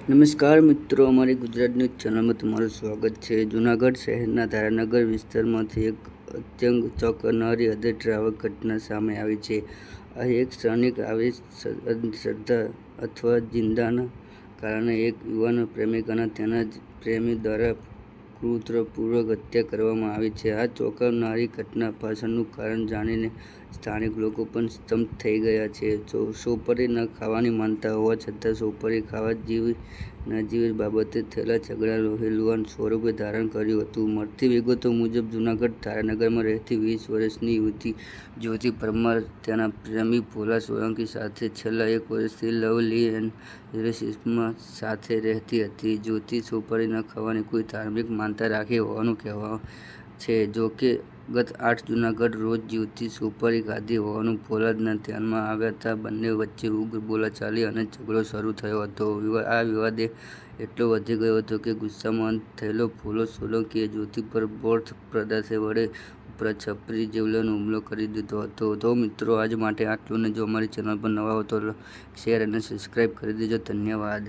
નમસ્કાર મિત્રો, અમારી ગુજરાત ન્યૂઝ ચેનલમાં તમારું સ્વાગત છે। જૂનાગઢ શહેરના ધારાનગર વિસ્તારમાંથી એક અત્યંત ચોંકાવનારી હૃદયદ્રાવક ઘટના સામે આવી છે। અહીં એક ક્ષણિક આવેશ, અંધશ્રદ્ધા અથવા નિંદાના કારણે એક યુવાન પ્રેમિકાના તેના જ પ્રેમી દ્વારા ક્રૂરતાપૂર્વક હત્યા કરવામાં આવી છે। આ ચોંકાવનારી ઘટના પાછળનું કારણ જાણીને સ્થાનિક લોકો પણ સ્તબ્ધ થઈ ગયા છે। સોપારી ન ખાવાની માનતા હોવા છતાં સોપારી ખાવા જેવી નજીવી બાબતે થયેલા ઝઘડા લોહીલુહાણ સ્વરૂપ ધારણ કર્યું હતું। મળતી વિગતો મુજબ જૂનાગઢ ધારાનગરમાં રહેતી 20 વર્ષની યુવતી જ્યોતિ પરમાર તેના પ્રેમી ભોલા સોલંકી સાથે છેલ્લા 1 વર્ષથી લવલી એન્ડ રિલેશનશિપમાં સાથે રહેતી હતી। જ્યોતિ સોપારી ન ખાવાની કોઈ ધાર્મિક માનતા રાખતી હોવાનું કહેવાય છે। જોકે ગત 8 જૂનના રોજ જ્યોતિએ સોપારી ખાધી હોવાનું ભોલાના ધ્યાનમાં આવતા બંને વચ્ચે ઉગ્ર બોલાચાલી અને ઝઘડો શરૂ થયો હતો। આ વિવાદ એટલો વધી ગયો હતો કે ગુસ્સામાં અંત થયેલો ભોલો સોલંકીએ જ્યોતિ પર બોર્ડ પદાર્થ વડે ઉપરાંત છપરી જીવલેણ હુમલો કરી દીધો હતો। તો મિત્રો, આજ માટે આટલું ને જો અમારી ચેનલ પર નવા હો તો શેર અને સબસ્ક્રાઈબ કરી દેજો। ધન્યવાદ।